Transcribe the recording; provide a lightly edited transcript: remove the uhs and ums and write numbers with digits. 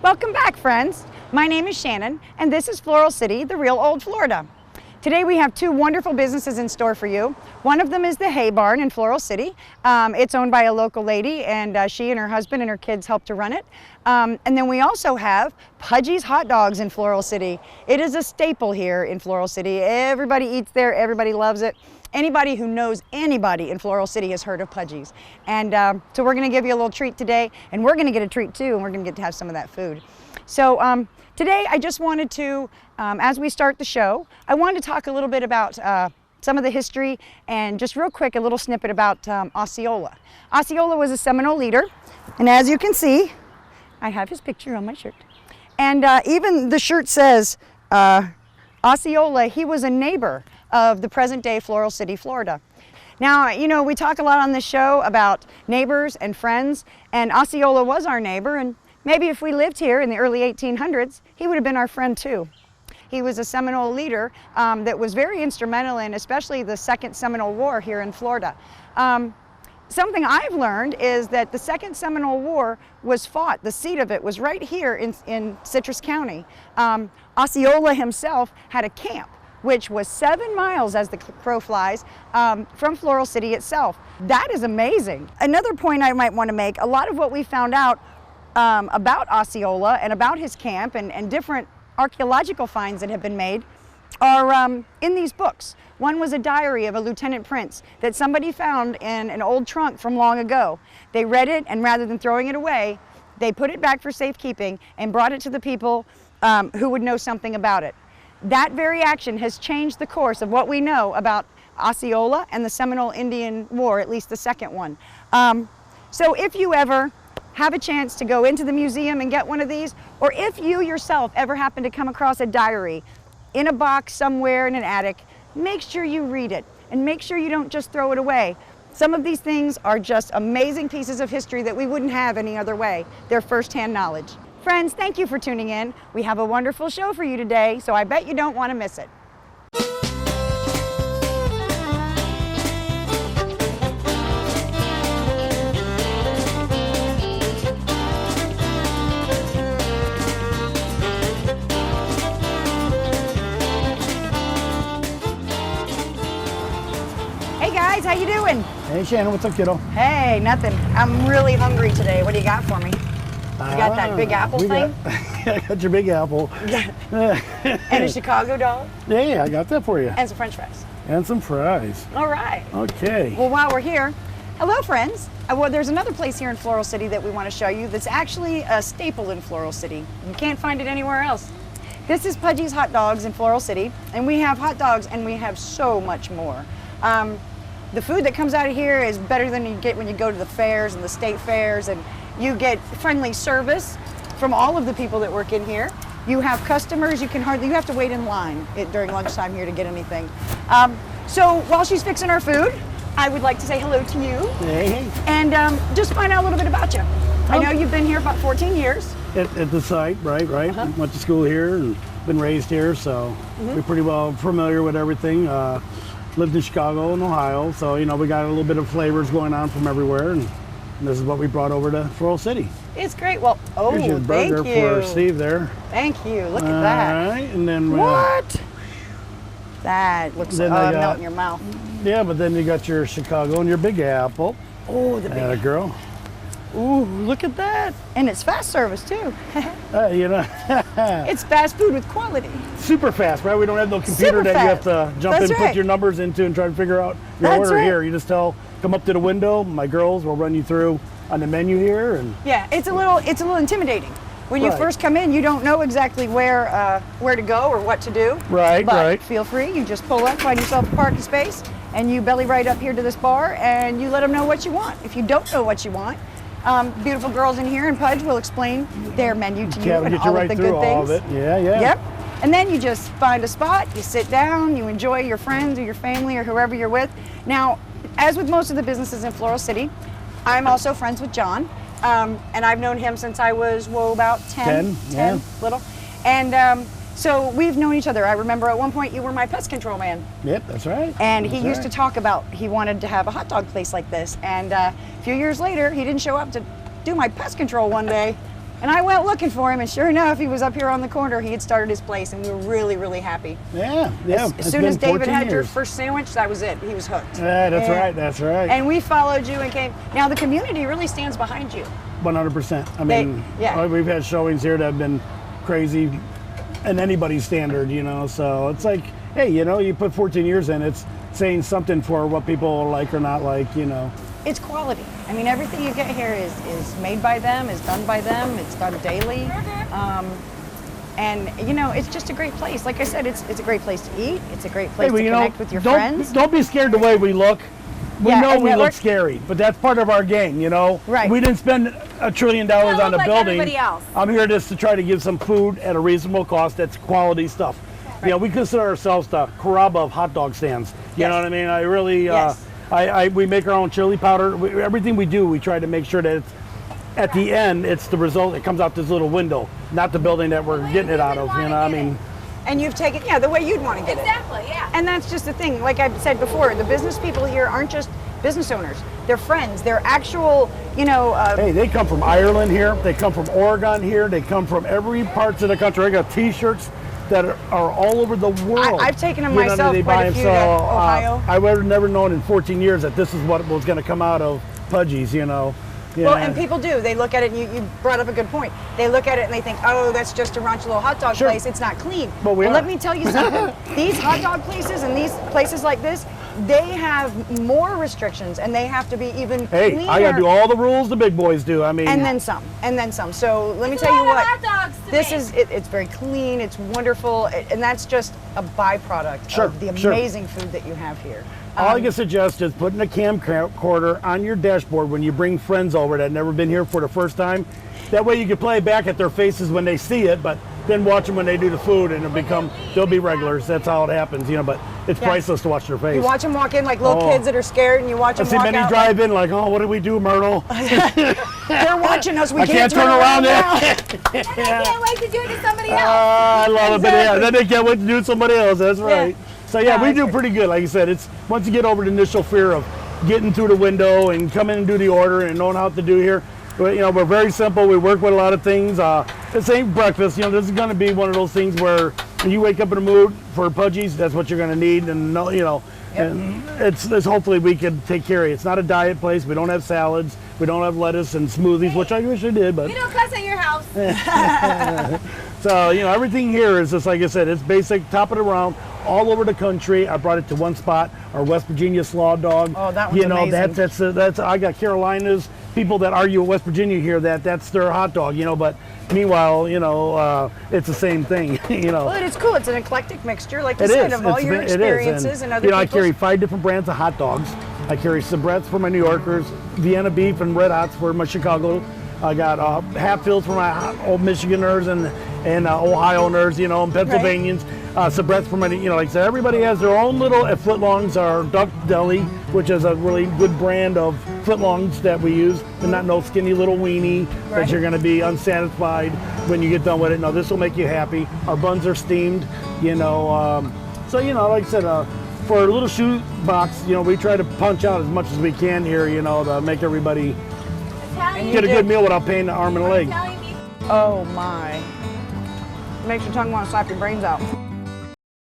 Welcome back, friends. My name is Shannon, and this is Floral City, the real old Florida. Today we have two wonderful businesses in store for you. One of them is the Hay Barn in Floral City. It's owned by a local lady, and she and her husband and her kids help to run it. And then we also have Pudgy's Hot Dogs in Floral City. It is a staple here in Floral City. Everybody eats there, everybody loves it. Anybody who knows anybody in Floral City has heard of Pudgy's. And so we're gonna give you a little treat today, and we're gonna get a treat too, and we're gonna get to have some of that food. So today I just wanted to, as we start the show, I wanted to talk a little bit about some of the history and just real quick a little snippet about Osceola. Osceola was a Seminole leader, and as you can see, I have his picture on my shirt. And even the shirt says Osceola, he was a neighbor of the present day Floral City, Florida. Now, you know, we talk a lot on this show about neighbors and friends, and Osceola was our neighbor, and maybe if we lived here in the early 1800s, he would have been our friend too. He was a Seminole leader that was very instrumental in especially the Second Seminole War here in Florida. Something I've learned is that the Second Seminole War was fought, the seat of it was right here in Citrus County. Osceola himself had a camp, which was 7 miles, as the crow flies, from Floral City itself. That is amazing. Another point I might want to make, a lot of what we found out about Osceola and about his camp and different archaeological finds that have been made are in these books. One was a diary of a lieutenant prince that somebody found in an old trunk from long ago. They read it, and rather than throwing it away, they put it back for safekeeping and brought it to the people who would know something about it. That very action has changed the course of what we know about Osceola and the Seminole Indian War, at least the second one. So if you ever have a chance to go into the museum and get one of these, or if you yourself ever happen to come across a diary in a box somewhere in an attic, make sure you read it and make sure you don't just throw it away. Some of these things are just amazing pieces of history that we wouldn't have any other way. They're firsthand knowledge. Friends, thank you for tuning in. We have a wonderful show for you today, so I bet you don't want to miss it. Hey guys, how you doing? Hey Shannon, what's up, kiddo? Hey, nothing. I'm really hungry today. What do you got for me? You got that big apple thing? I got your big apple. Yeah. And a Chicago dog? Yeah, I got that for you. And some French fries. And some fries. All right. Okay. Well, while we're here, hello friends. Well, there's another place here in Floral City that we want to show you that's actually a staple in Floral City. You can't find it anywhere else. This is Pudgy's Hot Dogs in Floral City, and we have hot dogs and we have so much more. The food that comes out of here is better than you get when you go to the fairs and the state fairs, and you get friendly service from all of the people that work in here. You have customers, you have to wait in line during lunchtime here to get anything. So while she's fixing our food, I would like to say hello to you. Hey. And just find out a little bit about you. I know you've been here about 14 years. At the site, right. Went to school here and been raised here, so we're pretty well familiar with everything. Lived in Chicago and Ohio, so you know we got a little bit of flavors going on from everywhere, and this is what we brought over to Floral City. It's great. Well, here's your burger thank you. for Steve there. Thank you. Look at that. All right, and then what? That looks melt in your mouth. Yeah, but then you got your Chicago and your Big Apple. Oh, the big girl. Ooh, look at that. And it's fast service too. You know. It's fast food with quality. Super fast, right? We don't have no computer that you have to jump in, put your numbers into and try to figure out your order here. You just come up to the window, my girls will run you through on the menu here. And yeah, it's a little intimidating. When you first come in, you don't know exactly where to go or what to do. But feel free, you just pull up, find yourself a parking space, and you belly right up here to this bar and you let them know what you want. If you don't know what you want, beautiful girls in here and Pudge will explain their menu to you and all of the good things. Yeah. Yep. And then you just find a spot, you sit down, you enjoy your friends or your family or whoever you're with. Now, as with most of the businesses in Floral City, I'm also friends with John. And I've known him since I was, about 10 little. And so we've known each other. I remember at one point you were my pest control man. Yep, that's right. And he used to talk about he wanted to have a hot dog place like this. And a few years later, he didn't show up to do my pest control one day. And I went looking for him, and sure enough, he was up here on the corner. He had started his place, and we were really, really happy. Yeah. As soon as David had your first sandwich, that was it. He was hooked. Yeah, that's right. And we followed you and came. Now, the community really stands behind you. 100%. I mean, we've had showings here that have been crazy in anybody's standard, you know, so it's like, hey, you know, you put 14 years in, it's saying something for what people like or not like, you know. It's quality. I mean, everything you get here is made by them, is done by them, it's done daily. And, you know, it's just a great place. Like I said, it's a great place to eat. It's a great place to connect with your friends. Don't be scared the way we look. We know we look scary, but that's part of our game, you know? Right. We didn't spend $1 trillion on a building. Everybody else. I'm here just to try to give some food at a reasonable cost that's quality stuff. Right. You know, we consider ourselves the Carrabba of hot dog stands. You know what I mean? I really, we make our own chili powder. Everything we do, we try to make sure that it's, at the end, it's the result that comes out this little window, not the building that we're getting it out of, you know, I mean. And you've taken, the way you'd want to get it. Exactly, yeah. And that's just the thing. Like I've said before, the business people here aren't just business owners. They're friends. They're actual, hey, they come from Ireland here. They come from Oregon here. They come from every parts of the country. I got T-shirts that are all over the world. I've taken them myself quite a few to Ohio. I would have never known in 14 years that this is what was going to come out of Pudgy's, you know. Yeah. Well, and people do. They look at it, and you brought up a good point. They look at it and they think, oh, that's just a raunchy little hot dog place. It's not clean. But well, let me tell you something. These hot dog places and these places like this, they have more restrictions, and they have to be even cleaner. Hey, I got to do all the rules the big boys do. I mean, and then some, and then some. So let me tell you what. Hot dogs this is it's very clean. It's wonderful, and that's just a byproduct of the amazing food that you have here. All I can suggest is putting a camcorder on your dashboard when you bring friends over that have never been here for the first time. That way you can play back at their faces when they see it, but then watch them when they do the food, and they'll be regulars. That's how it happens, you know. But it's priceless to watch their face. You watch them walk in like little kids that are scared, and you watch them walk out. I see many drive in like, oh, what do we do, Myrtle? They're watching us. We I can't turn around there. And they can't wait to do it to somebody else. I love it, but then they can't wait to do it to somebody else. That's right. So we do pretty good. Like I said, it's once you get over the initial fear of getting through the window and come in and do the order and knowing how to do here. But, we're very simple. We work with a lot of things. This ain't breakfast. This is going to be one of those things where when you wake up in the mood for Pudgy's, that's what you're going to need. And and it's hopefully we can take care of you. It's not a diet place. We don't have salads. We don't have lettuce and smoothies, which I wish I did. But we don't cuss at your house. So everything here is just like I said. It's basic, top of the round, all over the country. I brought it to one spot. Our West Virginia slaw dog. Oh, that one's amazing. That's. I got Carolinas. People that argue with West Virginia here that's their hot dog, but meanwhile, it's the same thing, Well, it's cool. It's an eclectic mixture, like you said, of all your experiences and other I carry 5 different brands of hot dogs. I carry Sabrettes for my New Yorkers, Vienna beef and Red Hots for my Chicago. I got Hatfields for my old Michiganers and Ohioers, and Pennsylvanians. Sabrettes for my, like I said, everybody has their own little. At Footlongs, our Duck Deli, which is a really good brand of footlongs that we use. They're not no skinny little weenie that you're going to be unsatisfied when you get done with it. No, this will make you happy. Our buns are steamed, So, like I said, for a little shoe box, we try to punch out as much as we can here, to make everybody get a good meal without paying the arm and a leg. Oh my. Makes your tongue want to slap your brains out.